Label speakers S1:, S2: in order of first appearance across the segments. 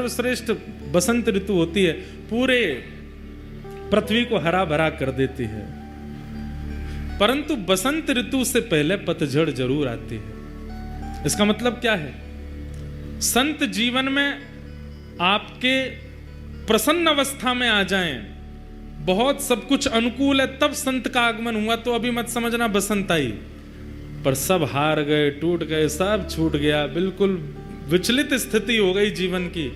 S1: सर्वश्रेष्ठ बसंत ऋतु होती है, पूरे पृथ्वी को हरा भरा कर देती है। परंतु बसंत ऋतु से पहले पतझड़ जरूर आती है। इसका मतलब क्या है? संत जीवन में आपके प्रसन्न अवस्था में आ जाएं, बहुत सब कुछ अनुकूल है, तब संत का आगमन हुआ, तो अभी मत समझना बसंत आई। पर सब हार गए, टूट गए, सब छूट गया, बिल्कुल विचलित स्थिति हो गई जीवन की,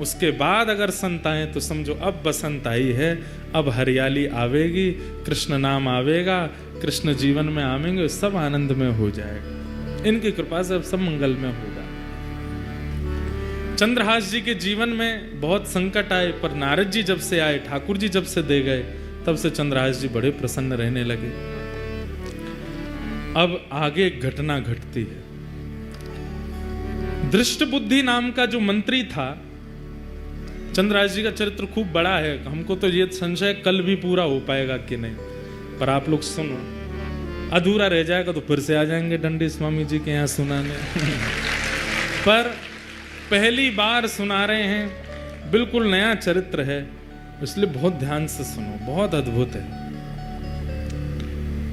S1: उसके बाद अगर संत आए तो समझो अब बसंत आई है, अब हरियाली आवेगी, कृष्ण नाम आवेगा, कृष्ण जीवन में आवेंगे, सब आनंद में हो जाएगा। इनकी कृपा से अब सब मंगल में होगा। चंद्रहास जी के जीवन में बहुत संकट आए, पर नारद जी जब से आए, ठाकुर जी जब से दे गए, तब से चंद्रहास जी बड़े प्रसन्न रहने लगे। अब आगे एक घटना घटती है। दृष्ट बुद्धि नाम का जो मंत्री था, चंद्रहास जी का चरित्र खूब बड़ा है, हमको तो ये संशय कल भी पूरा हो पाएगा कि नहीं, पर आप लोग सुनो, अधूरा रह जाएगा तो फिर से आ जाएंगे दंडी स्वामी जी के यहाँ सुनाने। पर पहली बार सुना रहे हैं, बिल्कुल नया चरित्र है, इसलिए बहुत ध्यान से सुनो, बहुत अद्भुत है।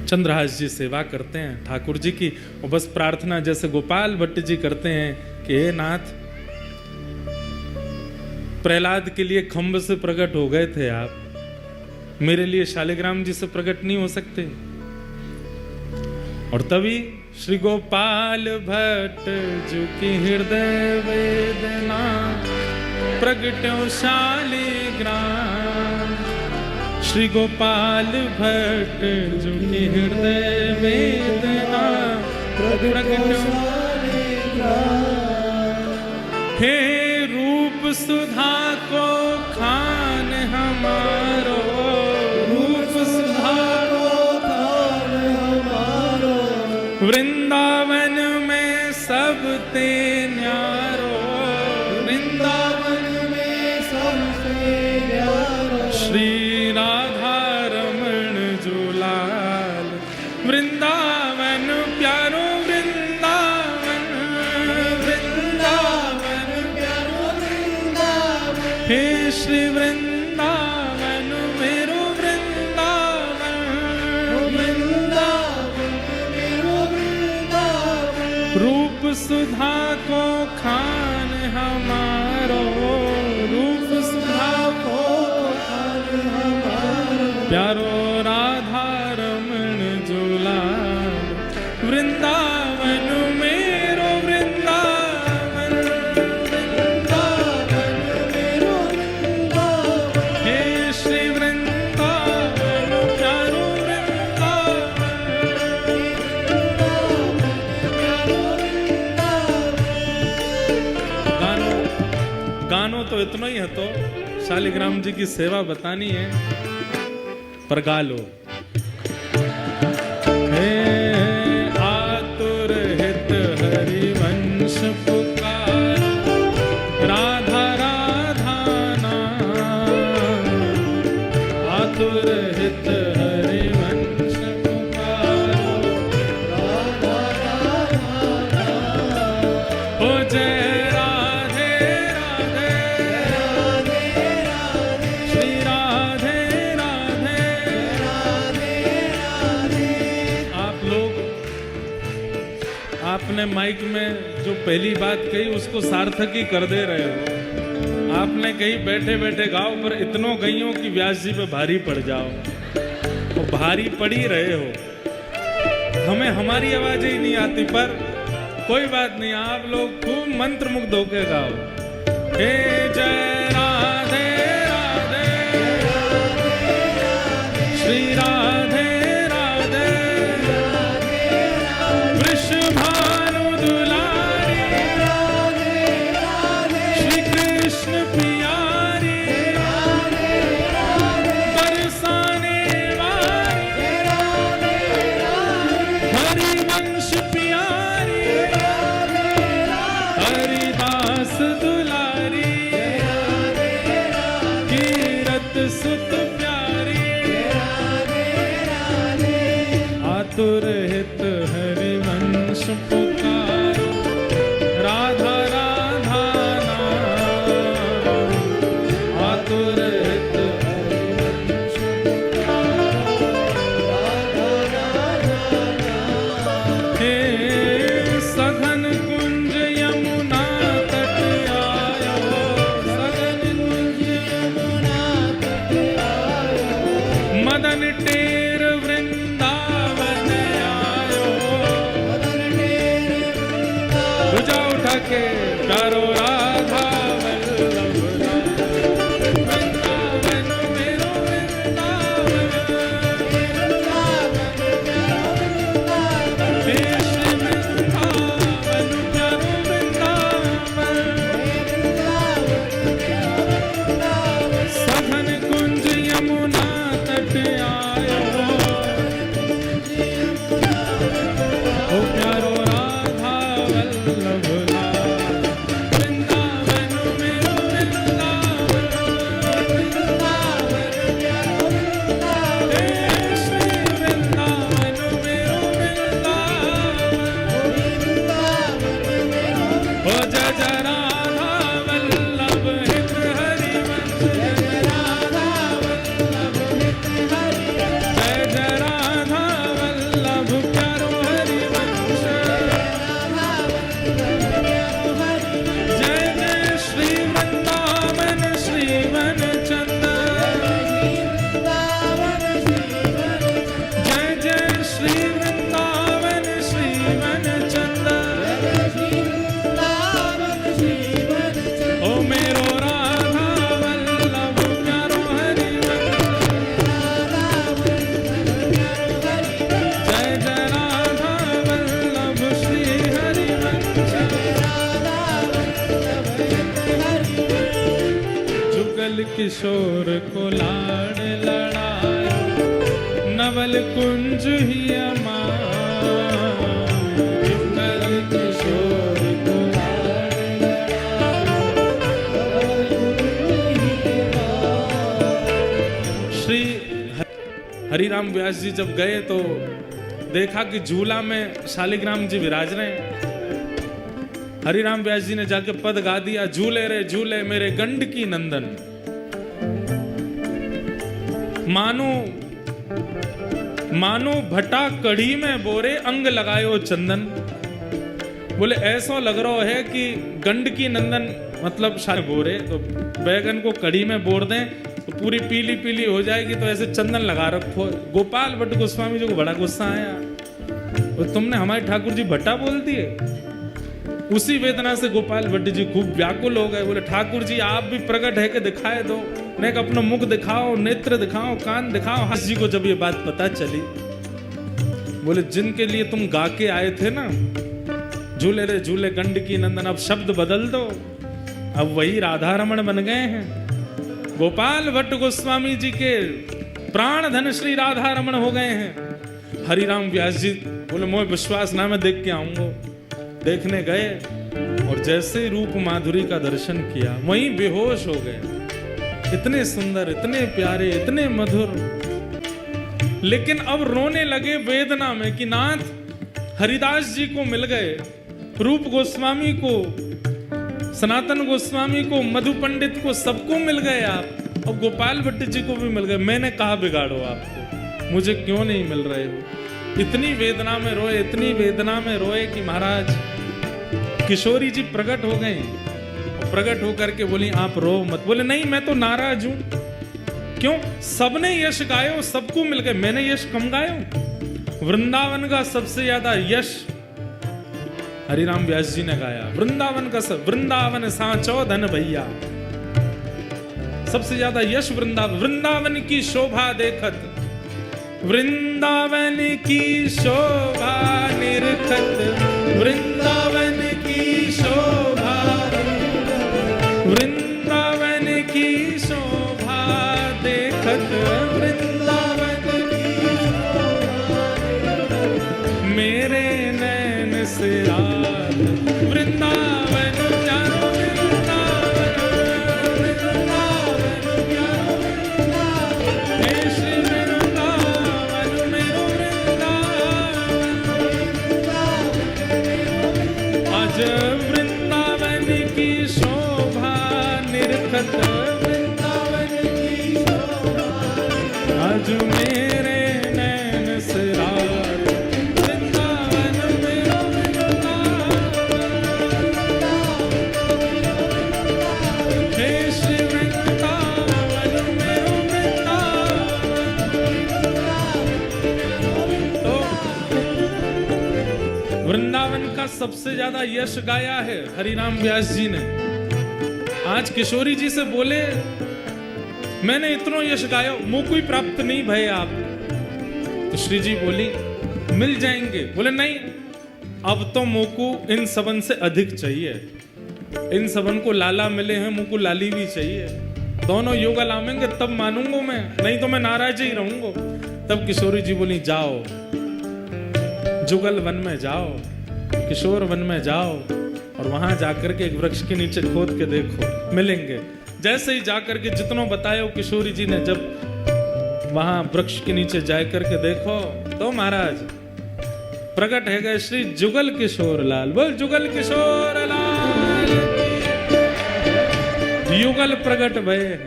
S1: चंद्रहास जी सेवा करते हैं ठाकुर जी की, और बस प्रार्थना जैसे गोपाल भट्ट जी करते हैं कि हे नाथ, प्रहलाद के लिए खम्भ से प्रकट हो गए थे आप, मेरे लिए शालिग्राम जी से प्रकट नहीं हो सकते? और तभी श्री गोपाल भट्ट जी की हृदय वेदना प्रगट्यो शालिग्राम, श्री गोपाल भट्ट जी की हृदय वेदना प्रगट्यो शालिग्राम। हे रूप सुधा को खान हमारो, रूप सुधा को खान हमारो, वृंदावन में सब ते न्यारो, वृंदावन में सबसे न्यारो, श्री राधा रमण जुलाल, वृंदावन प्यारो, वृंदावन, वृंदावन प्यारो, वृंदावन, हे श्री वृंदावन मेरो वृंदावन, वृंदावन मेरो वृंदावन, रूप सुधा को खान हमारो, रूप सुधा को खान हमारो, प्यारो राधा रमण जुलाल, वृंदावन मेरो वृंदावन, वृंदावन मेरो वृंदावन, हे श्री वृंदावन प्यारो वृंदावन। गानो तो इतना ही है, तो शालिग्राम जी की सेवा बतानी है, पर गा लो। हे आतुर हित हरिवंश पुकारो, राधा राधा नाम, आतुर हित हरिवंश पुकारो, राधा राधा नाम, हो जय राधे राधे, राधे राधे, श्री राधे राधे, राधे राधे। आप लोग, आपने माइक में जो पहली बात कही उसको सार्थक ही कर दे रहे हो। आपने कहीं बैठे बैठे गाओ, पर इतनों गईयों की व्यास जी पे भारी पड़ जाओ, तो भारी पड़ ही रहे हो। हमें हमारी आवाजें ही नहीं आती, पर कोई बात नहीं, आप लोग खूब मंत्र मुग्ध होके गाओ। हे जय राधे राधे, श्री राधे राधे, वृषभानु दुलारी, श्री कृष्ण प्यारी, बरसाने वाली, हरिवंश प्यारी, हरिदास दुलारी, के प्यारो राधा वल्लभ वृंदावन मेरो वृंदावन हे श्री वृंदावन प्यारो वृंदावन सघन कुंज यमुना तट आयो ओ प्यारो राधा वल्लभ वृंदावन मेरो वृंदावन हे श्री वृंदावन मेरो वृंदावन ओ जय जय राधा वल्लभ हित हरिवंश जय जय राधा वल्लभ प्यारो हरिवंश जय जय श्री वृंदावन श्रीवन चंदन जय जय श्री वृंदावन श्रीवन चंदन ओ मेरो राधा वल्लभ प्यारो हरिवंश जय जय राधा वल्लभ श्री हरिवंश जुगल किशोर को लाड़ लड़ायो नवल कुंज ही अमायो जुगल किशोर को श्री हरिराम व्यास जी जब गए तो देखा कि झूला में शालिग्राम जी विराज रहे हैं। हरिराम व्यास जी ने जाके पद गा दिया, झूले रे झूले मेरे गंडकी नंदन। मानो भटा कड़ी में बोरे अंग लगायो चंदन। बोले ऐसा लग रहा है कि गंडकी नंदन मतलब शायद बोरे तो बैगन को कड़ी में बोर दें तो पूरी पीली पीली हो जाएगी, तो ऐसे चंदन लगा रखो। गोपाल भट्ट गोस्वामी जी को बड़ा गुस्सा आया, तो तुमने हमारे ठाकुर जी भट्टा बोल दिए। उसी वेदना से गोपाल भट्ट जी खूब व्याकुल हो गए। बोले ठाकुर जी आप भी प्रकट है कि दिखाए दो, नहीं अपना मुख दिखाओ, नेत्र दिखाओ, कान दिखाओ। हंस जी को जब ये बात पता चली, बोले जिनके लिए तुम गा के आए थे ना झूले रे झूले गंडकी नंदन, अब शब्द बदल दो, अब वही राधा रमण बन गए हैं। गोपाल भट्ट गोस्वामी जी के प्राण धन श्री राधा रमण हो गए हैं। हरिराम व्यास जी बोले मोह विश्वास ना, मैं देख के आऊंगा। देखने गए और जैसे रूप माधुरी का दर्शन किया वहीं बेहोश हो गए। इतने सुंदर, इतने प्यारे, इतने मधुर, लेकिन अब रोने लगे वेदना में कि नाथ हरिदास जी को मिल गए, रूप गोस्वामी को, सनातन गोस्वामी को, मधु पंडित को, सबको मिल गए आप, और गोपाल भट्ट जी को भी मिल गए। मैंने कहा बिगाड़ो आपको, मुझे क्यों नहीं मिल रहे हो। इतनी वेदना में रोए, इतनी वेदना में रोए कि महाराज किशोरी जी प्रकट हो गए। प्रकट होकर के बोली आप रो मत। बोले नहीं मैं तो नाराज हूं। क्यों? सबने यश गायो, सबको मिल गए, मैंने यश कम गायो। वृंदावन का सबसे ज्यादा यश हरिराम व्यास जी ने गाया। वृंदावन का सब, वृंदावन सांचो धन भैया, सबसे ज्यादा यश वृंदावन। वृंदावन की शोभा देखत, वृंदावन की शोभा निरखत, वृंदावन की शोभा, वृंदावन की शोभा देखत, वृंदावन की शोभा मेरे नैन से रात। वृंदावन प्यारो वृंदावन, वृंदावन प्यारो वृंदावन, हे श्री वृंदावन मेरो वृंदावन। आज वृंदावन की शोभा निरखत, वृंदावन की शोभा आज मेरे नैन से रात। वृंदावन मेरो वृंदावन, हे श्री वृंदावन मेरो वृंदावन। तो वृंदावन का सबसे ज्यादा यश गाया है हरिराम व्यास जी ने। आज किशोरी जी से बोले मैंने इतना यश गाया, मुझको ही प्राप्त नहीं भय आप। तो श्री जी बोली मिल जाएंगे। बोले नहीं, अब तो मुझको इन सबन से अधिक चाहिए। इन सबन को लाला मिले हैं, मुझको लाली भी चाहिए। दोनों योगा लावेंगे तब मानूंगा मैं, नहीं तो मैं नाराज ही रहूंगा। तब किशोरी जी बोली जाओ जुगल वन में जाओ, किशोर वन में जाओ और वहां जाकर के एक वृक्ष के नीचे खोद के देखो, मिलेंगे। जैसे ही जाकर के जितनों बताया किशोरी जी ने, जब वहां वृक्ष के नीचे जाकर के देखो तो महाराज प्रकट है गए श्री जुगल किशोर लाल। बोल जुगल किशोर लाल, युगल प्रकट भय है।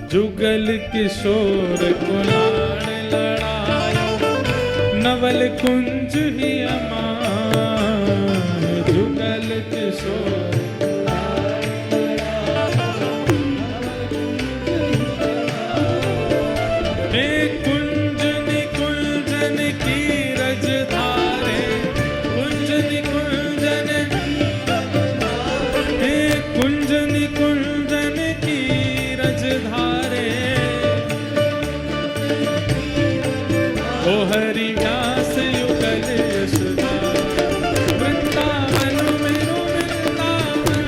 S1: जुगल किशोर को लाड़ लड़ायो, नवल कुंज ही अमान। जुगल किशोर हरि व्यास युगल यशोदा, वृंदावन मेरो वृंदावन,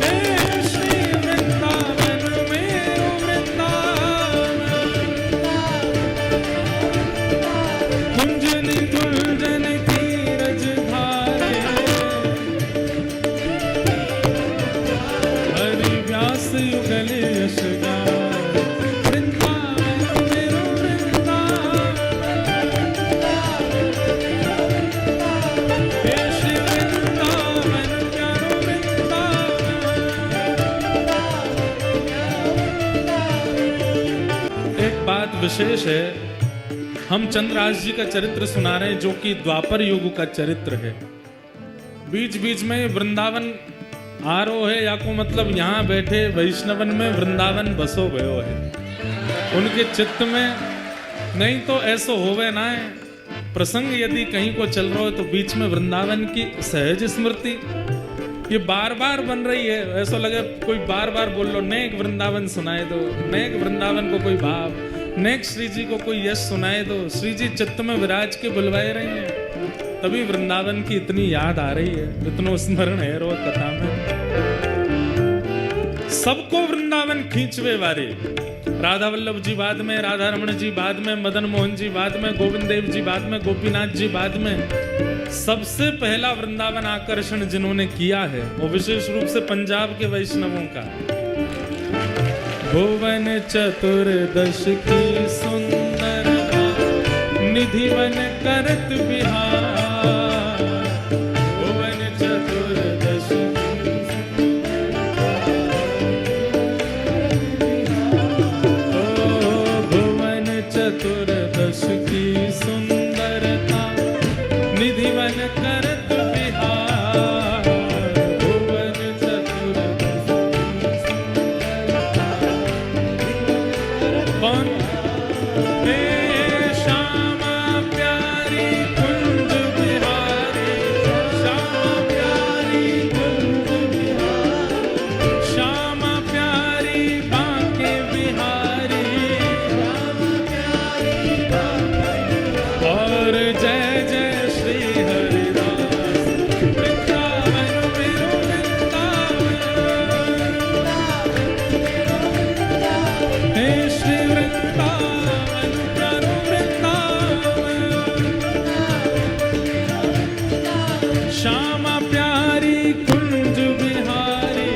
S1: हे श्री वृंदावन मेरो वृंदावन। कुंजन कुंजन की रजधारे, हरि व्यास युगल यशोदा। विशेष है, हम चंद्रहास जी का चरित्र सुना रहे हैं जो कि द्वापर युग का चरित्र है। बीच बीच में वृंदावन आरो है, या को मतलब यहाँ बैठे वैष्णवन में वृंदावन बसो गयो है उनके चित्त में। नहीं तो ऐसो होवे ना है प्रसंग यदि कहीं को चल रहा हो तो बीच में वृंदावन की सहज स्मृति ये बार बार बन रही है। ऐसा लगे कोई बार बार बोल लो, नेक वृंदावन सुनाए दो, नेक वृंदावन को कोई भाव, नेक श्री जी को कोई यश सुनाए दो। श्री जी चित्त में विराज के बुलवाए रहे हैं, तभी वृंदावन की इतनी याद आ रही है, इतना स्मरण है रो कथा में। सबको वृंदावन खींचवे वाले, राधा वल्लभ जी बाद में, राधा रमण जी बाद में, मदन मोहन जी बाद में, गोविंद देव जी बाद में, गोपीनाथ जी बाद में। सबसे पहला वृंदावन आकर्षण जिन्होंने किया है वो विशेष रूप से पंजाब के वैष्णवों का। भुवन चतुर्दश की सुंदरता, निधिवन करत बिहार। भुवन चतुर्दश भुवन चतुर्दश की सुंदरता, निधिवन करत बिहार। भुवन चतुर्दश कौन? श्यामा प्यारी कुंज बिहारी, श्यामा प्यारी कुंज बिहारी, श्यामा प्यारी बांके बिहारी, और जय जय श्री हरिदास। वृंदावन मेरो वृंदावन, हे श्री वृंदावन प्यारो वृंदावन। श्यामा प्यारी कुंज बिहारी,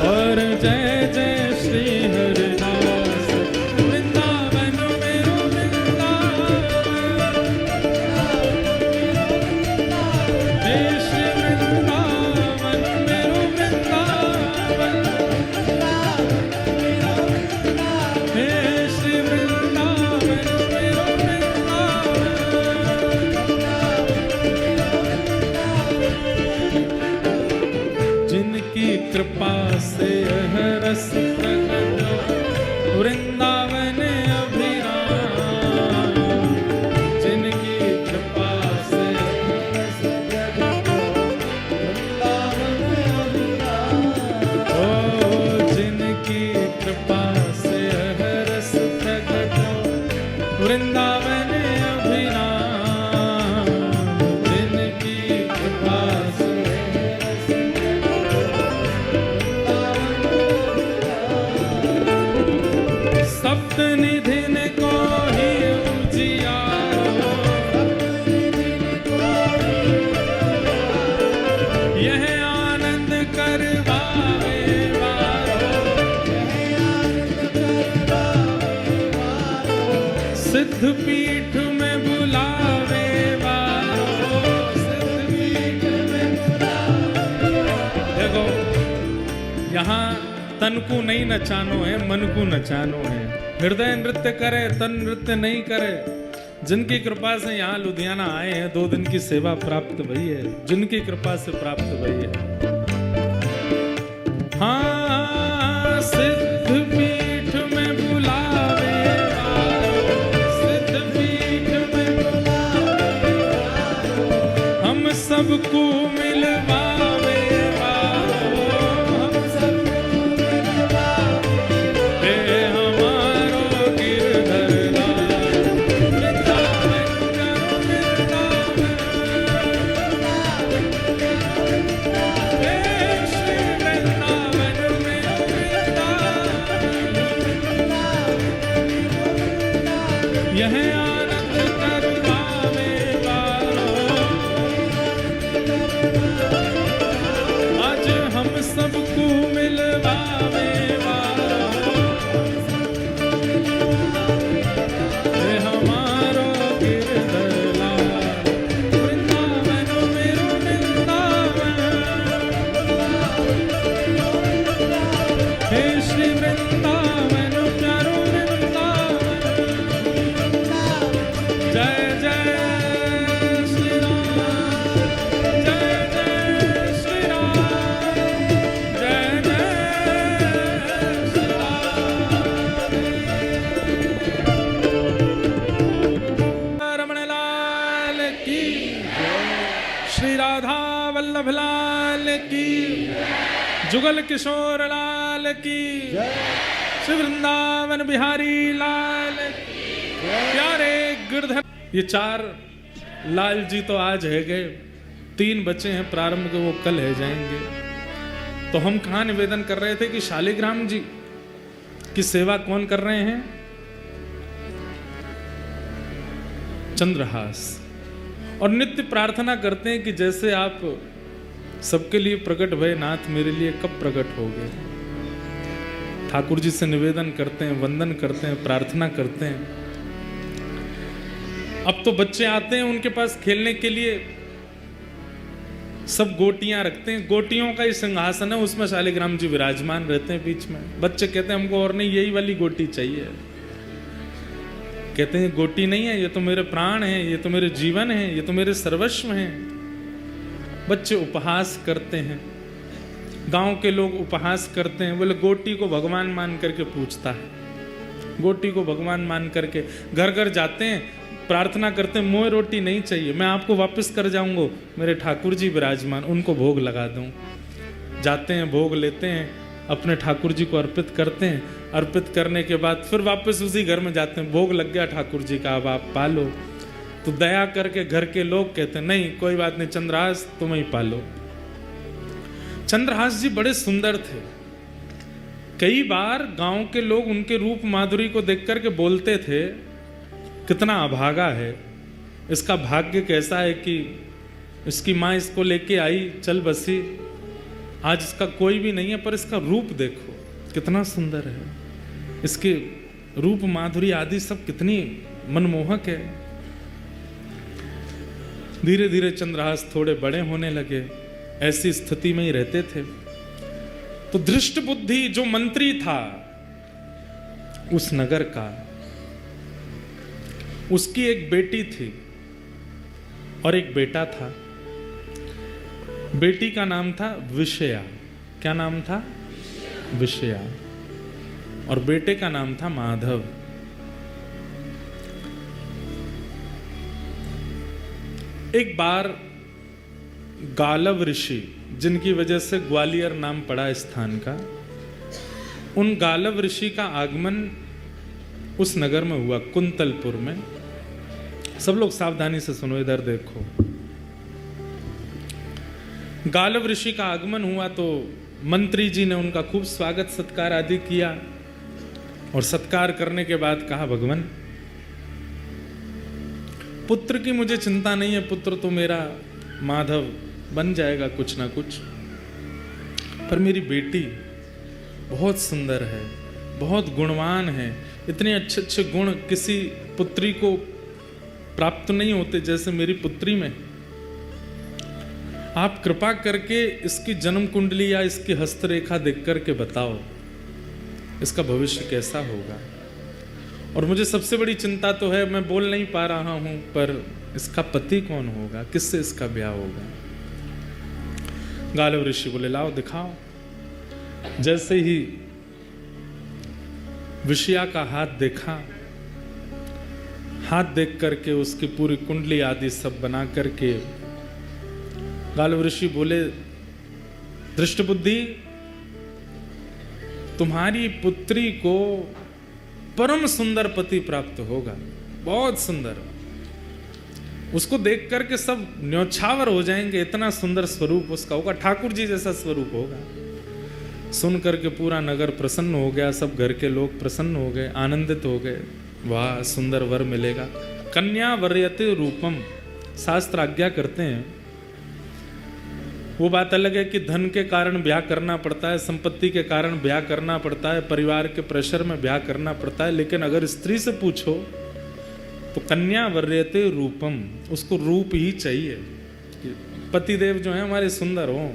S1: और जय जय श्री हरिदास। वृंदावन मेरो वृंदावन, हे श्री वृंदावन मेरो वृंदावन, हे श्री वृंदावन मेरो वृंदावन। जिनकी कृपा से यह रस प्रगट, वृंदावन अभिराम। तन को नहीं नचानो है, मन को नचानो है। हृदय नृत्य करे, तन नृत्य नहीं करे। जिनकी कृपा से यहाँ लुधियाना आए हैं, 2 दिन की सेवा प्राप्त भई है, जिनकी कृपा से प्राप्त भई है। हाँ, सिद्ध पीठ में बुलावे, सिद्ध पीठ में बुलावे, हम सबको मिलवावे, हम सबको मिलवावे, हमारो गिरधर यह आनंद करवावे वारो, आज हम सबको मिलवावे वारो, ये हमारो गिरधर लाल, वृंदावन मेरो वृंदावन, हे श्री वृंदावन प्यारो वृंदावन। जय जय श्री राम, जय जय श्री राम, जय जय श्री राम। रमण लाल की, श्री राधा वल्लभ लाल की, जुगल किशोर लाल की, श्री वृंदावन बिहारी लाल की, प्यारे गिरधर। ये 4 लाल जी तो आज है गए, 3 बच्चे हैं प्रारंभ के, वो कल है जाएंगे। तो हम कहाँ निवेदन कर रहे थे कि शालिग्राम जी की सेवा कौन कर रहे हैं? चंद्रहास। और नित्य प्रार्थना करते हैं कि जैसे आप सबके लिए प्रकट भय नाथ, मेरे लिए कब प्रकट हो गए। ठाकुर जी से निवेदन करते हैं, वंदन करते हैं, प्रार्थना करते हैं। अब तो बच्चे आते हैं उनके पास खेलने के लिए, सब गोटियां रखते हैं, गोटियों का ही सिंहासन है, उसमें शालिग्राम जी विराजमान रहते हैं बीच में। बच्चे कहते हैं हमको और नहीं, यही वाली गोटी चाहिए। कहते हैं गोटी नहीं है, ये तो मेरे प्राण हैं, ये तो मेरे जीवन है, ये तो मेरे सर्वस्व हैं। बच्चे उपहास करते हैं, गांव के लोग उपहास करते हैं, बोले गोटी को भगवान मान करके पूछता है, गोटी को भगवान मान करके घर घर जाते हैं, प्रार्थना करते हैं, मोए रोटी नहीं चाहिए, मैं आपको वापस कर जाऊंगा, मेरे ठाकुर जी विराजमान, उनको भोग लगा दूं। जाते हैं, भोग लेते हैं, अपने ठाकुर जी को अर्पित करते हैं, अर्पित करने के बाद फिर वापस उसी घर में जाते हैं, भोग लग गया ठाकुर जी का, अब आप पालो। तो दया करके घर के लोग कहते हैं नहीं कोई बात नहीं, चंद्रहास तुम ही पालो। चंद्रहास जी बड़े सुंदर थे। कई बार गांव के लोग उनके रूप माधुरी को देख करके बोलते थे कितना अभागा है, इसका भाग्य कैसा है कि इसकी माँ इसको लेके आई, चल बसी, आज इसका कोई भी नहीं है, पर इसका रूप देखो कितना सुंदर है, इसके रूप माधुरी आदि सब कितनी मनमोहक है। धीरे धीरे चंद्रहास थोड़े बड़े होने लगे, ऐसी स्थिति में ही रहते थे। तो धृष्ट बुद्धि जो मंत्री था उस नगर का, उसकी एक बेटी थी और एक बेटा था। बेटी का नाम था विषया। क्या नाम था? विषया। और बेटे का नाम था माधव। एक बार गालव ऋषि, जिनकी वजह से ग्वालियर नाम पड़ा स्थान का, उन गालव ऋषि का आगमन उस नगर में हुआ, कुंतलपुर में। सब लोग सावधानी से सुनो, इधर देखो। गालव ऋषि का आगमन हुआ तो मंत्री जी ने उनका खूब स्वागत सत्कार आदि किया, और सत्कार करने के बाद कहा भगवान पुत्र की मुझे चिंता नहीं है, पुत्र तो मेरा माधव बन जाएगा कुछ ना कुछ, पर मेरी बेटी बहुत सुंदर है, बहुत गुणवान है, इतने अच्छे अच्छे गुण किसी पुत्री को प्राप्त नहीं होते जैसे मेरी पुत्री में। आप कृपा करके इसकी जन्म कुंडली या इसकी हस्तरेखा देख करके बताओ इसका भविष्य कैसा होगा। और मुझे सबसे बड़ी चिंता तो है, मैं बोल नहीं पा रहा हूं, पर इसका पति कौन होगा, किससे इसका ब्याह होगा। गालव ऋषि बोले लाओ दिखाओ। जैसे ही विषया का हाथ देखा, हाथ देख करके उसकी पूरी कुंडली आदि सब बना करके गालव ऋषि बोले दृष्ट बुद्धि, तुम्हारी पुत्री को परम सुंदर पति प्राप्त होगा, बहुत सुंदर। उसको देख करके सब न्यौछावर हो जाएंगे, इतना सुंदर स्वरूप उसका होगा, ठाकुर जी जैसा स्वरूप होगा। सुन करके पूरा नगर प्रसन्न हो गया, सब घर के लोग प्रसन्न हो गए, आनंदित हो गए, वाह सुंदर वर मिलेगा। कन्या वर्यते रूपम, शास्त्र आज्ञा करते हैं। वो बात अलग है कि धन के कारण ब्याह करना पड़ता है, संपत्ति के कारण ब्याह करना पड़ता है, परिवार के प्रेशर में ब्याह करना पड़ता है, लेकिन अगर स्त्री से पूछो तो कन्या वर्यते रूपम, उसको रूप ही चाहिए। पतिदेव जो है हमारे सुंदर हो।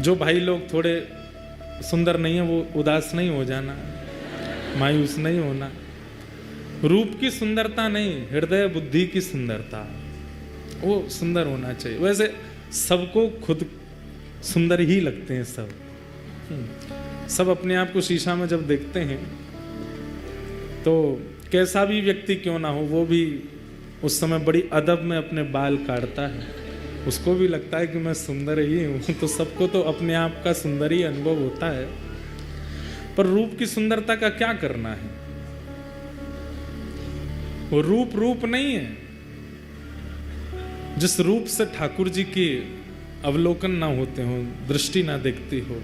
S1: जो भाई लोग थोड़े सुंदर नहीं है वो उदास नहीं हो जाना, मायूस नहीं होना। रूप की सुंदरता नहीं, हृदय बुद्धि की सुंदरता, वो सुंदर होना चाहिए। वैसे सबको खुद सुंदर ही लगते हैं सब अपने आप को शीशा में जब देखते हैं तो कैसा भी व्यक्ति क्यों ना हो, वो भी उस समय बड़ी अदब में अपने बाल काटता है, उसको भी लगता है कि मैं सुंदर ही हूँ। तो सबको तो अपने आप का सुंदर ही अनुभव होता है, पर रूप की सुंदरता का क्या करना है। वो रूप नहीं है। जिस रूप से ठाकुर जी की अवलोकन ना होते हो, दृष्टि ना देखती हो,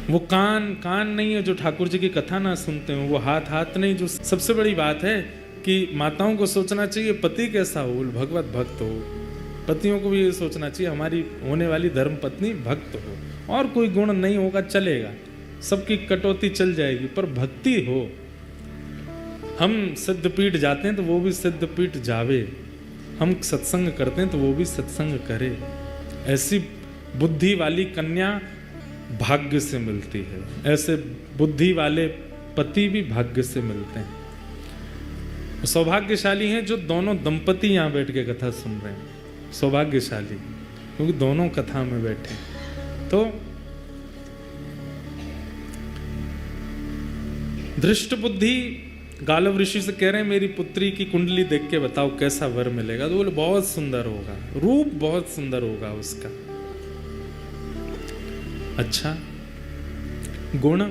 S1: वो कान नहीं है जो ठाकुर जी की कथा ना सुनते हो, वो हाथ नहीं। जो सबसे बड़ी बात है कि माताओं को सोचना चाहिए पति कैसा हो, भगवत भक्त हो। पतियों को भी ये सोचना चाहिए हमारी होने वाली धर्म पत्नी भक्त हो। और कोई गुण नहीं होगा चलेगा, सबकी कटौती चल जाएगी, पर भक्ति हो। हम सिद्धपीठ जाते हैं तो वो भी सिद्धपीठ जावे, हम सत्संग करते हैं तो वो भी सत्संग करे। ऐसी बुद्धि वाली कन्या भाग्य से मिलती है, ऐसे बुद्धि वाले पति भी भाग्य से मिलते हैं। सौभाग्यशाली हैं जो दोनों दंपति यहाँ बैठ के कथा सुन रहे हैं, सौभाग्यशाली, क्योंकि दोनों कथा में बैठे। तो दृष्ट बुद्धि गालव ऋषि से कह रहे हैं मेरी पुत्री की कुंडली देख के बताओ कैसा वर मिलेगा। तो बोले बहुत सुंदर होगा, रूप बहुत सुंदर होगा उसका। अच्छा, गुण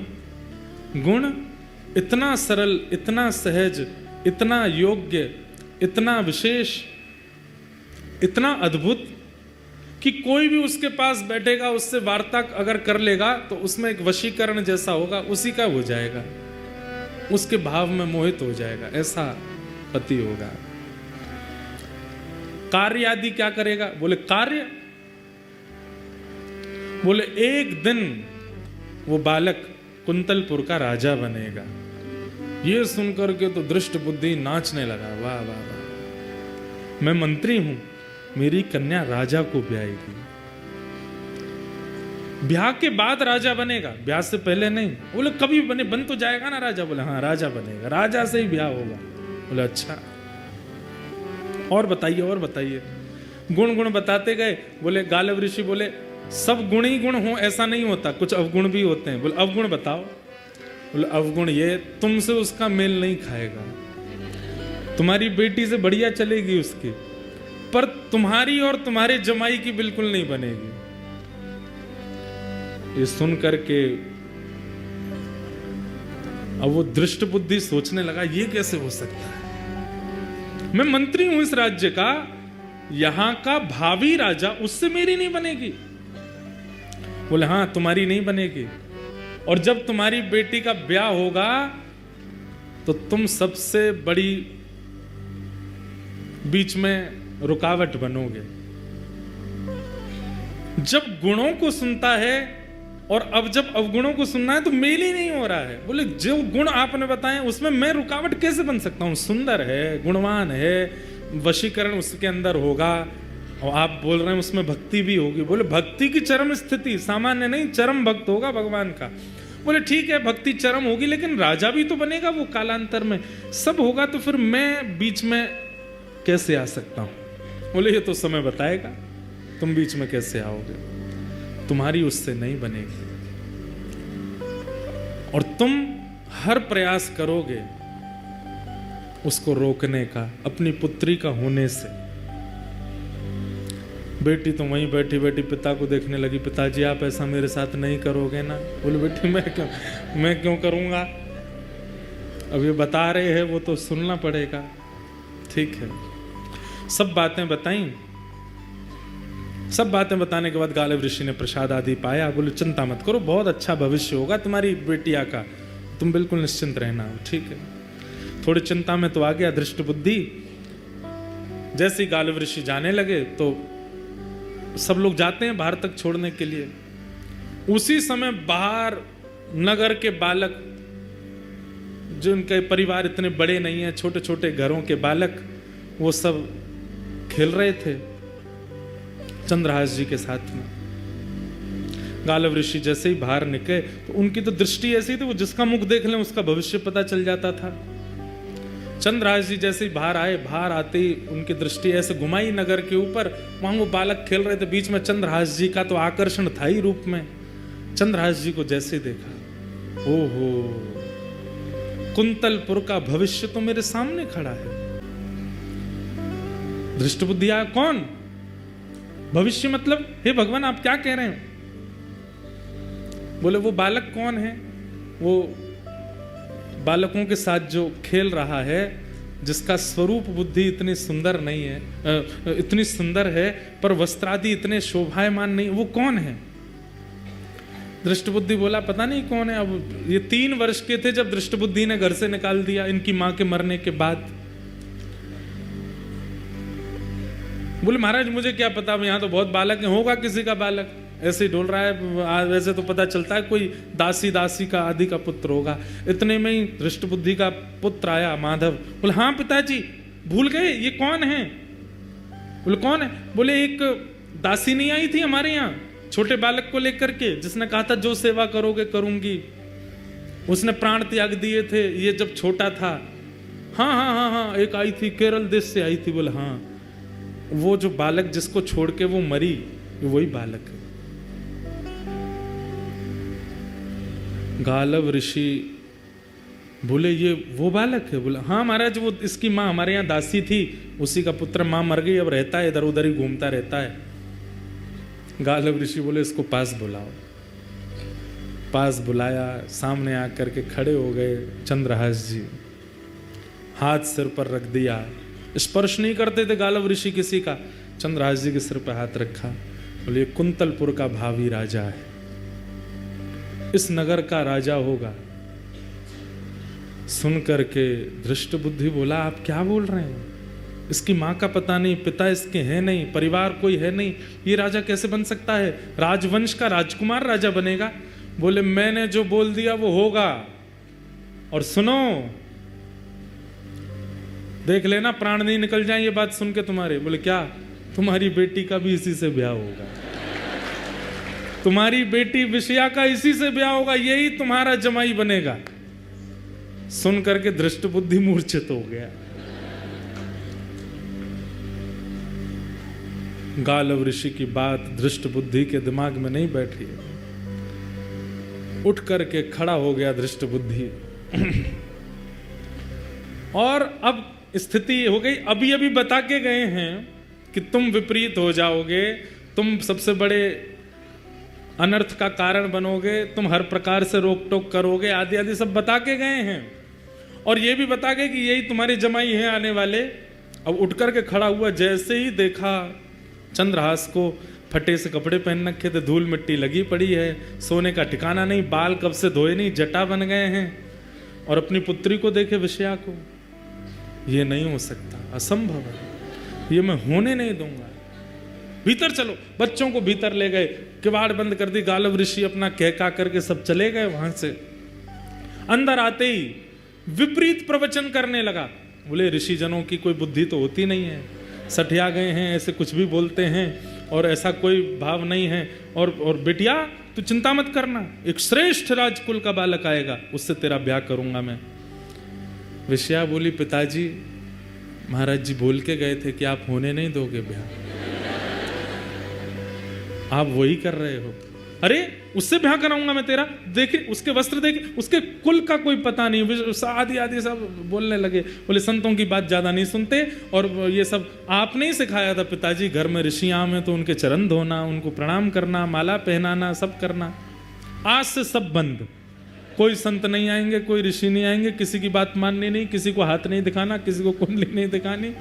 S1: इतना सरल, इतना सहज, इतना योग्य, इतना विशेष, इतना अद्भुत कि कोई भी उसके पास बैठेगा, उससे वार्ता अगर कर लेगा तो उसमें एक वशीकरण जैसा होगा, उसी का हो जाएगा, उसके भाव में मोहित हो जाएगा, ऐसा पति होगा। कार्य आदि क्या करेगा? बोले कार्य, बोले एक दिन वो बालक कुंतलपुर का राजा बनेगा। ये सुनकर के तो दृष्ट बुद्धि नाचने लगा, वाह वाह वाह, मैं मंत्री हूं, मेरी कन्या राजा को ब्याहेगी। ब्याह के बाद राजा बनेगा, ब्याह से पहले नहीं। बोले कभी बन तो जाएगा ना राजा? बोले हाँ राजा बनेगा, राजा से ही ब्याह होगा। बोले अच्छा, और बताइए। गुण बताते गए। बोले गालव ऋषि बोले सब गुण ही गुण हो ऐसा नहीं होता, कुछ अवगुण भी होते हैं। बोले अवगुण बताओ। बोले अवगुण ये, तुमसे उसका मेल नहीं खाएगा, तुम्हारी बेटी से बढ़िया चलेगी उसकी, पर तुम्हारी और तुम्हारे जमाई की बिल्कुल नहीं बनेगी। ये सुन करके अब वो दृष्ट बुद्धि सोचने लगा ये कैसे हो सकता है, मैं मंत्री हूं इस राज्य का, यहां का भावी राजा, उससे मेरी नहीं बनेगी। बोले हाँ तुम्हारी नहीं बनेगी, और जब तुम्हारी बेटी का ब्याह होगा तो तुम सबसे बड़ी बीच में रुकावट बनोगे। जब गुणों को सुनता है और अब जब अवगुणों को सुनना है तो मेल ही नहीं हो रहा है। बोले जो गुण आपने बताए उसमें मैं रुकावट कैसे बन सकता हूं? सुंदर है, गुणवान है, वशीकरण उसके अंदर होगा, और आप बोल रहे हैं उसमें भक्ति भी होगी। बोले भक्ति की चरम स्थिति, सामान्य नहीं, चरम भक्त होगा भगवान का। बोले ठीक है भक्ति चरम होगी, लेकिन राजा भी तो बनेगा वो कालांतर में, सब होगा, तो फिर मैं बीच में कैसे आ सकता हूं? बोले ये तो समय बताएगा, तुम बीच में कैसे आओगे, तुम्हारी उससे नहीं बनेगी, और तुम हर प्रयास करोगे उसको रोकने का, अपनी पुत्री का होने से। बेटी तो वहीं बैठी बैठी पिता को देखने लगी, पिताजी आप ऐसा मेरे साथ नहीं करोगे ना? बोले बेटी मैं क्यों करूंगा, अब ये बता रहे हैं वो तो सुनना पड़ेगा। ठीक है, सब बातें बताई। सब बातें बताने के बाद गालिब ऋषि ने प्रसाद आदि पाया। बोले चिंता मत करो, बहुत अच्छा भविष्य होगा तुम्हारी बेटिया का, तुम बिल्कुल निश्चिंत रहना। ठीक है, थोड़ी चिंता में तो आ गया धृष्ट बुद्धि। जैसे ही गालिब ऋषि जाने लगे तो सब लोग जाते हैं बाहर तक छोड़ने के लिए। उसी समय बाहर नगर के बालक, जिनके परिवार इतने बड़े नहीं है, छोटे छोटे घरों के बालक, वो सब खेल रहे थे चंद्रहास जी के साथ में। गालिब ऋषि जैसे ही बाहर निकले तो उनकी तो दृष्टि ऐसी थी, वो जिसका मुख देख लें उसका भविष्य पता चल जाता था। चंद्रहास जी जैसे ही बाहर आए, बाहर आते ही उनकी दृष्टि ऐसे घुमाई नगर के ऊपर, वहां वो बालक खेल रहे थे, बीच में चंद्रहास जी का तो आकर्षण था ही रूप में। चंद्रहास जी को जैसे देखा, ओहो कुंतलपुर का भविष्य तो मेरे सामने खड़ा है। धृष्ट बुद्धि आया, कौन भविष्य, मतलब हे भगवान आप क्या कह रहे हैं? बोले वो बालक कौन है? वो बालकों के साथ जो खेल रहा है, जिसका स्वरूप बुद्धि इतनी सुंदर नहीं है, इतनी सुंदर है पर वस्त्रादि इतने शोभायमान नहीं, वो कौन है? दृष्ट बुद्धि बोला पता नहीं कौन है। अब ये 3 वर्ष के थे जब दृष्ट बुद्धि ने घर से निकाल दिया इनकी मां के मरने के बाद। बोले महाराज मुझे क्या पता, यहाँ तो बहुत बालक है, होगा किसी का बालक, ऐसे ही डोल रहा है, वैसे तो पता चलता है कोई दासी का आदि का पुत्र होगा। इतने में ही धृष्ट बुद्धि का पुत्र आया माधव। बोले हाँ पिताजी भूल गए, ये कौन है? बोले कौन है? बोले एक दासी नहीं आई थी हमारे यहाँ छोटे बालक को लेकर के, जिसने कहा था जो सेवा करोगे करूंगी, उसने प्राण त्याग दिए थे ये जब छोटा था। हाँ हाँ हाँ हाँ एक आई थी, केरल देश से आई थी। बोले हाँ, वो जो बालक जिसको छोड़ के वो मरी, वही बालक है। गालिब ऋषि बोले ये वो बालक है? बोले हाँ महाराज, वो इसकी माँ हमारे यहाँ दासी थी, उसी का पुत्र, माँ मर गई, अब रहता है इधर उधर ही घूमता रहता है। गालिब ऋषि बोले इसको पास बुलाओ। पास बुलाया, सामने आकर के खड़े हो गए चंद्रहास जी, हाथ सिर पर रख दिया। स्पर्श नहीं करते थे गालिब ऋषि किसी का, चंद्रहास जी के सिर पर हाथ रखा। बोले कुंतलपुर का भावी राजा है, इस नगर का राजा होगा। सुन करके धृष्ट बुद्धि बोला आप क्या बोल रहे हैं? इसकी माँ का पता नहीं, पिता इसके हैं नहीं, परिवार कोई है नहीं, ये राजा कैसे बन सकता है? राजवंश का राजकुमार राजा बनेगा? बोले मैंने जो बोल दिया वो होगा, और सुनो देख लेना प्राण नहीं निकल जाए ये बात सुन के तुम्हारे। बोले क्या? तुम्हारी बेटी का भी इसी से ब्याह होगा, तुम्हारी बेटी विषया का इसी से ब्याह होगा, यही तुम्हारा जमाई बनेगा। सुन करके धृष्ट बुद्धि मूर्छित हो गया। गालिब ऋषि की बात धृष्ट बुद्धि के दिमाग में नहीं बैठी। उठ करके खड़ा हो गया धृष्ट बुद्धि और अब स्थिति हो गई, अभी अभी बता के गए हैं कि तुम विपरीत हो जाओगे, तुम सबसे बड़े अनर्थ का कारण बनोगे, तुम हर प्रकार से रोक टोक करोगे, आदि आदि सब बता के गए हैं। और ये भी बता गए कि यही तुम्हारे जमाई हैं आने वाले। अब उठ करके खड़ा हुआ, जैसे ही देखा चंद्रहास को फटे से कपड़े पहन रखे थे, धूल मिट्टी लगी पड़ी है, सोने का ठिकाना नहीं, बाल कब से धोए नहीं, जटा बन गए हैं, और अपनी पुत्री को देखे विषया को। ये नहीं हो सकता, असंभव है, ये मैं होने नहीं दूंगा। भीतर चलो, बच्चों को भीतर ले गए, किवाड़ बंद कर दी। गालिब ऋषि अपना कहका करके सब चले गए वहां से। अंदर आते ही विपरीत प्रवचन करने लगा। बोले ऋषि जनों की कोई बुद्धि तो होती नहीं है, सठिया गए हैं, ऐसे कुछ भी बोलते हैं और ऐसा कोई भाव नहीं है। और बेटिया तू चिंता मत करना, एक श्रेष्ठ राजकुल का बालक आएगा, उससे तेरा ब्याह करूंगा मैं। विषया बोली, पिताजी महाराज जी बोल के गए थे कि आप होने नहीं दोगे ब्याह, आप वही कर रहे हो। अरे उससे ब्याह कराऊंगा मैं तेरा, देखे उसके वस्त्र, देखे उसके कुल का कोई पता नहीं, आदि आदि सब बोलने लगे। बोले संतों की बात ज्यादा नहीं सुनते, और ये सब आपने ही सिखाया था पिताजी, घर में ऋषियां में तो उनके चरण धोना, उनको प्रणाम करना, माला पहनाना, सब करना। आज से सब बंद, कोई संत नहीं आएंगे, कोई ऋषि नहीं आएंगे, किसी की बात माननी नहीं, किसी को हाथ नहीं दिखाना, किसी को कुंडली नहीं दिखानी,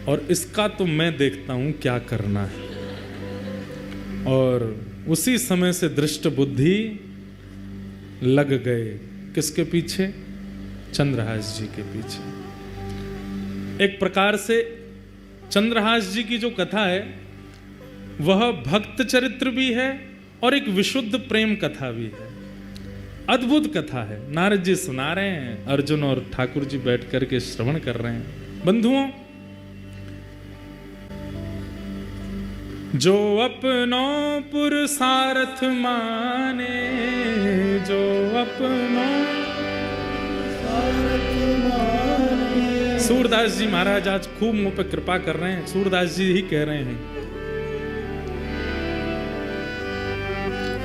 S1: और इसका तो मैं देखता हूं क्या करना है। और उसी समय से दृष्ट बुद्धि लग गए किसके पीछे? चंद्रहास जी के पीछे। एक प्रकार से चंद्रहास जी की जो कथा है वह भक्त चरित्र भी है और एक विशुद्ध प्रेम कथा भी है। अद्भुत कथा है। नारद जी सुना रहे हैं, अर्जुन और ठाकुर जी बैठ करके श्रवण कर रहे हैं। बंधुओं, जो अपनों पुरुषार्थ माने, जो अपनों माने। सूरदास जी महाराज आज खूब मुंह पे कृपा कर रहे हैं। सूरदास जी ही कह रहे हैं,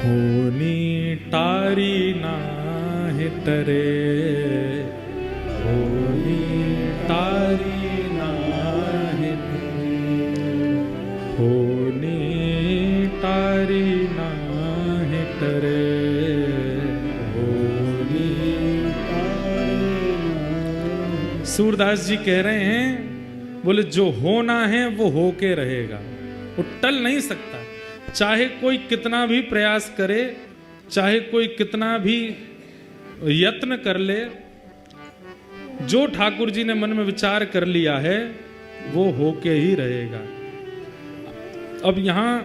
S1: होनी टारी नाहि टरे, होनी टारी नाहि होनी टारी नाहि टरे, होनी टारी। सूरदास जी कह रहे हैं, बोले जो होना है वो होके रहेगा, वो टल नहीं सकता। चाहे कोई कितना भी प्रयास करे, चाहे कोई कितना भी यत्न कर ले, जो ठाकुर जी ने मन में विचार कर लिया है वो होके ही रहेगा। अब यहां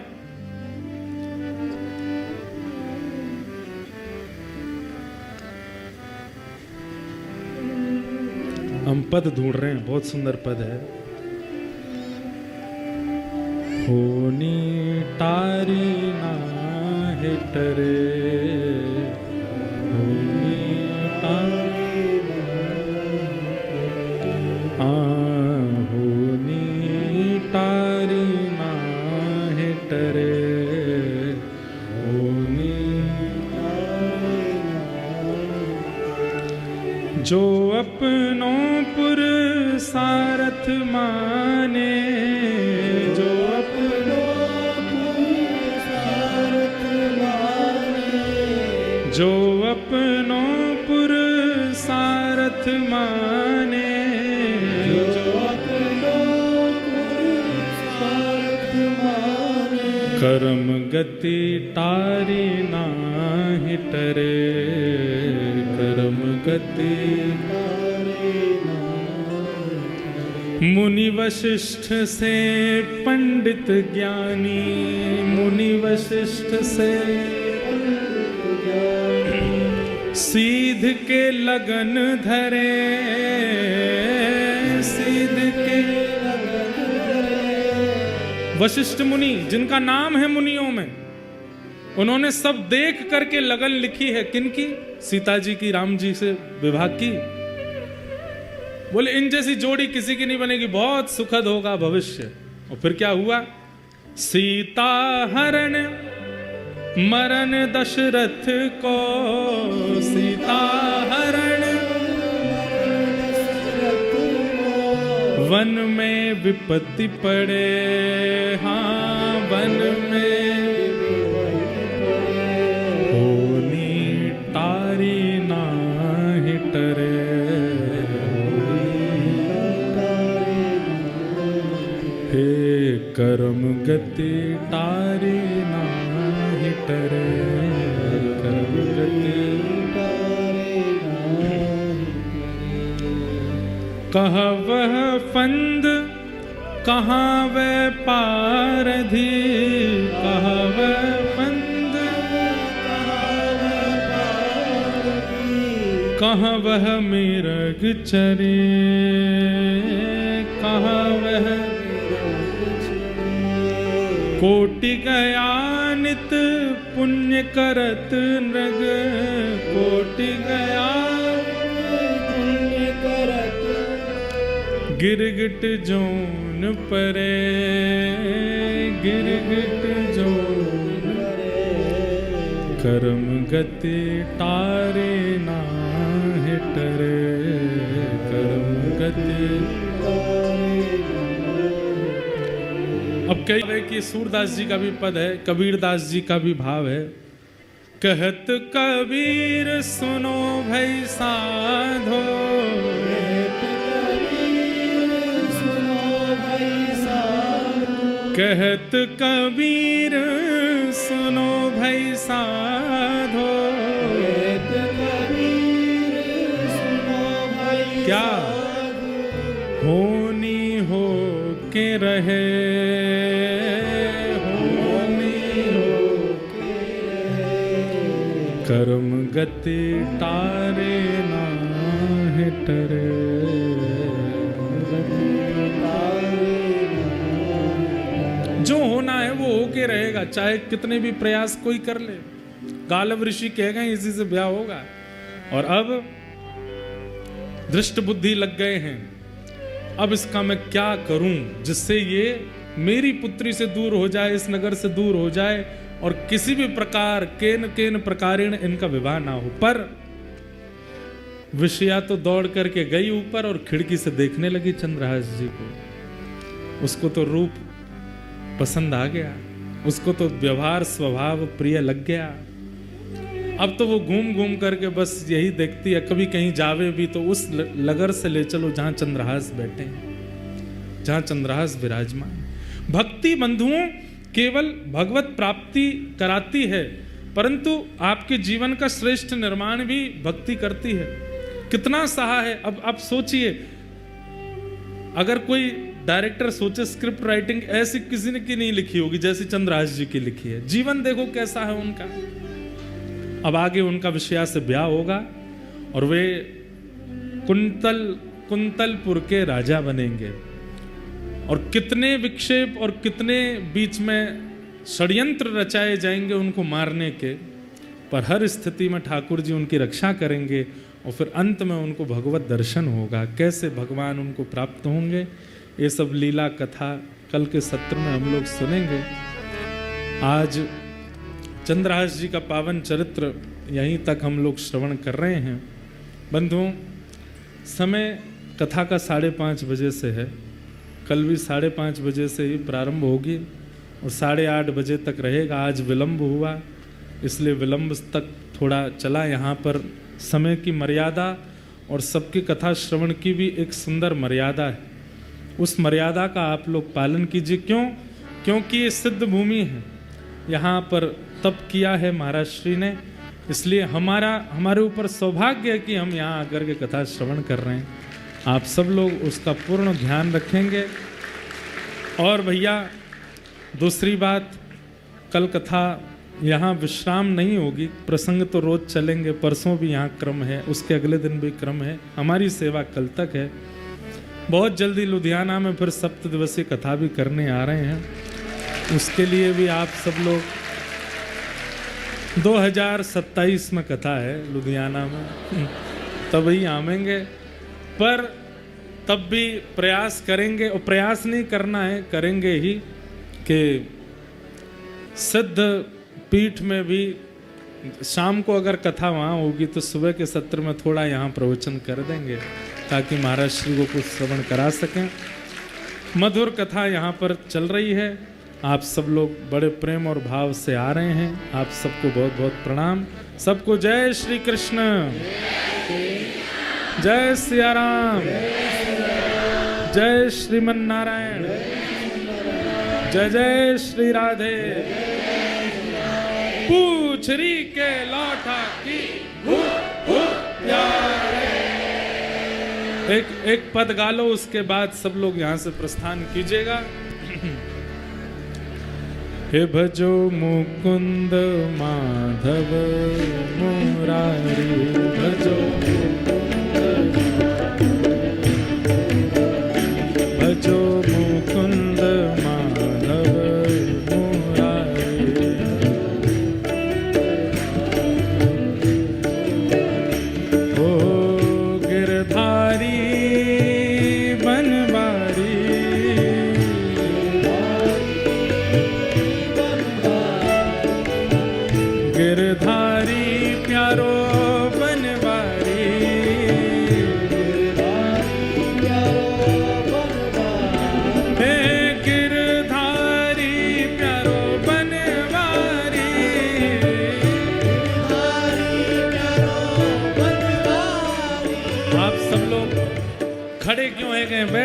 S1: हम पद ढूंढ रहे हैं, बहुत सुंदर पद है। होनी टारी नाहि टरे, होनी टारी होनी टारी नाहि टरे, होनी जो अपनों पुरुषार्थ माने, जो जो अपनों पुरुषार्थ माने, जो अपनों पुरुषार्थ माने, कर्म गति टारी नाहि टरे, कर्म गति टारी नाहि टरे। मुनि वशिष्ठ से पंडित ज्ञानी, मुनि वशिष्ठ से सीध के लगन धरे, सीध के लगन धरे। वशिष्ठ मुनि जिनका नाम है मुनियों में, उन्होंने सब देख करके लगन लिखी है। किनकी? सीता जी की, राम जी से विवाह की। बोले इन जैसी जोड़ी किसी की नहीं बनेगी, बहुत सुखद होगा भविष्य। और फिर क्या हुआ? सीता हरण मरण दशरथ को, सीता हरण वन में विपत्ति पड़े, हाँ वन में होनी टारी नाहि टरे, हे कर्म गति टारी नाहि टरे, कर्म गति टारी नाहि टरे। कह वह फंद कहाँ वह पारधी, कह वह फंद कहाँ वह मिरग चरे, कहाँ वह कोटि गया नित पुण्य करत नृग, कोटि गया पुण्य करत, गिरगिट जोन परे, गिरगिट जोन परे, कर्म गति टारे नाहि टरे, कर्म गति। अब कई है कि सूरदास जी का भी पद है, कबीरदास जी का भी भाव है। कहत कबीर सुनो भई साधो, कहत कबीर सुनो भई साधो, क्या होनी हो के रहे, कर्म गति टारे नाहि टरे। जो होना है वो होके रहेगा, चाहे कितने भी प्रयास कोई कर ले। गालव ऋषि कह गए इसी से ब्याह होगा, और अब दृष्ट बुद्धि लग गए हैं। अब इसका मैं क्या करूं जिससे ये मेरी पुत्री से दूर हो जाए, इस नगर से दूर हो जाए, और किसी भी प्रकार केन प्रकारेण इनका विवाह ना हो। पर विषया तो दौड़ करके गई ऊपर और खिड़की से देखने लगी चंद्रहास जी को। उसको तो रूप पसंद आ गया, उसको तो व्यवहार स्वभाव प्रिय लग गया। अब तो वो घूम घूम करके बस यही देखती है, कभी कहीं जावे भी तो उस नगर से ले चलो जहां चंद्रहास बैठे हैं, जहां चंद्रहास विराजमान। भक्ति बंधुओं केवल भगवत प्राप्ति कराती है, परंतु आपके जीवन का श्रेष्ठ निर्माण भी भक्ति करती है। कितना सहा है। अब आप सोचिए, अगर कोई डायरेक्टर सोचे स्क्रिप्ट राइटिंग ऐसी किसी ने की नहीं लिखी होगी जैसी चंद्रहास जी की लिखी है। जीवन देखो कैसा है उनका। अब आगे उनका विषया से ब्याह होगा और वे कुंतलपुर के राजा बनेंगे, और कितने विक्षेप और कितने बीच में षड्यंत्र रचाए जाएंगे उनको मारने के, पर हर स्थिति में ठाकुर जी उनकी रक्षा करेंगे और फिर अंत में उनको भगवत दर्शन होगा। कैसे भगवान उनको प्राप्त होंगे, ये सब लीला कथा कल के सत्र में हम लोग सुनेंगे। आज चंद्रहास जी का पावन चरित्र यहीं तक हम लोग श्रवण कर रहे हैं। बंधुओं, समय कथा का 5:30 बजे से है, कल भी 5:30 बजे से ही प्रारंभ होगी और 8:30 बजे तक रहेगा। आज विलंब हुआ इसलिए विलंब तक थोड़ा चला। यहाँ पर समय की मर्यादा और सबकी कथा श्रवण की भी एक सुंदर मर्यादा है। उस मर्यादा का आप लोग पालन कीजिए। क्यों? क्योंकि ये सिद्ध भूमि है, यहाँ पर तप किया है महाराज श्री ने, इसलिए हमारे ऊपर सौभाग्य है कि हम यहाँ आकर के कथा श्रवण कर रहे हैं। आप सब लोग उसका पूर्ण ध्यान रखेंगे। और भैया दूसरी बात, कल कथा यहाँ विश्राम नहीं होगी, प्रसंग तो रोज चलेंगे, परसों भी यहाँ क्रम है, उसके अगले दिन भी क्रम है, हमारी सेवा कल तक है। बहुत जल्दी लुधियाना में फिर 7 दिवसीय कथा भी करने आ रहे हैं, उसके लिए भी आप सब लोग 2027 में कथा है लुधियाना में, तभी आवेंगे। पर तब भी प्रयास करेंगे, और प्रयास नहीं करना है, करेंगे ही कि सिद्ध पीठ में भी शाम को अगर कथा वहाँ होगी तो सुबह के सत्र में थोड़ा यहाँ प्रवचन कर देंगे ताकि महाराज श्री को कुछ श्रवण करा सकें। मधुर कथा यहाँ पर चल रही है, आप सब लोग बड़े प्रेम और भाव से आ रहे हैं। आप सबको बहुत बहुत प्रणाम। सबको जय श्री कृष्ण, जय सिया राम, जय श्रीमन नारायण, जय जय श्री राधे। पूछरी के लौटा की एक पद गा लो, उसके बाद सब लोग यहाँ से प्रस्थान कीजिएगा। हे भजो मुकुंद माधव मुरारी, भजो भजो मुकुंद माधव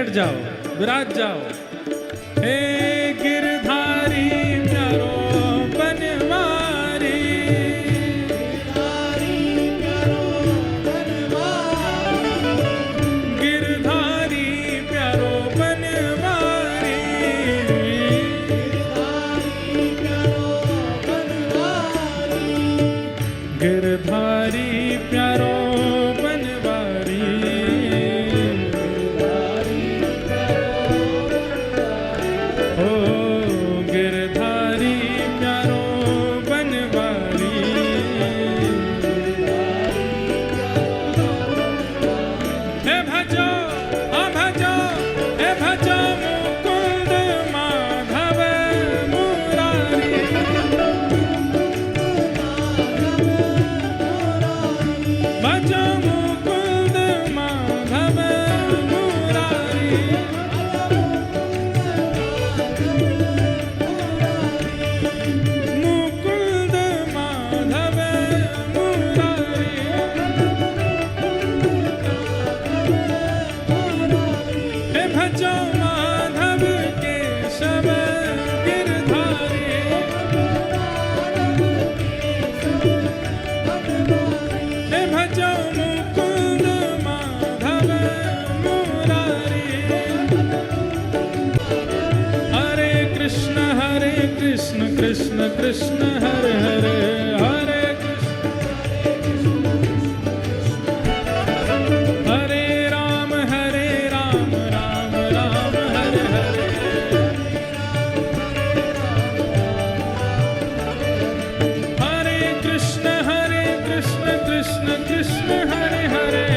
S1: बैठ जाओ, विराज जाओ। हे गिरधारी प्यारो बनवारी, गिरधारी प्यारो बनवारी, गिरधारी प्यारो कृष्ण कृष्ण हरे हरे, हरे हरे राम राम राम हरे हरे, हरे कृष्ण कृष्ण कृष्ण हरे हरे,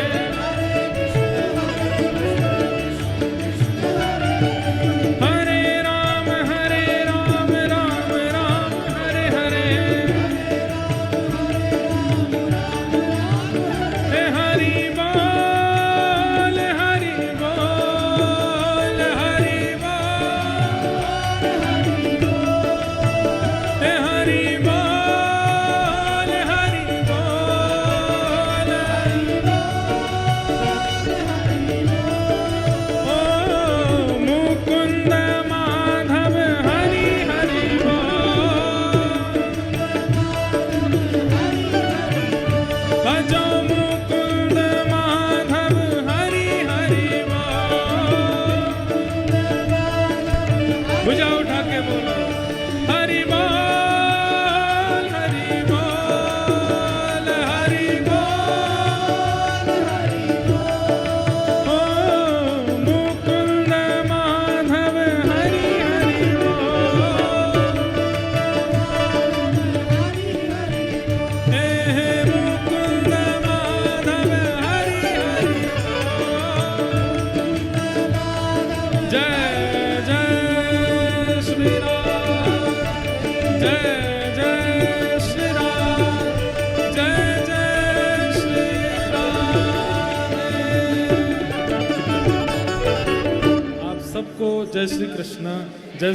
S1: भुजा उठा के बोलो हरि बोल हरि बोल हरि बोल, ओ मुकुंद माधव हरि हरि बोल, हे मुकुंद माधव हरि हरि बोल। जय सबको जय श्री कृष्ण, जय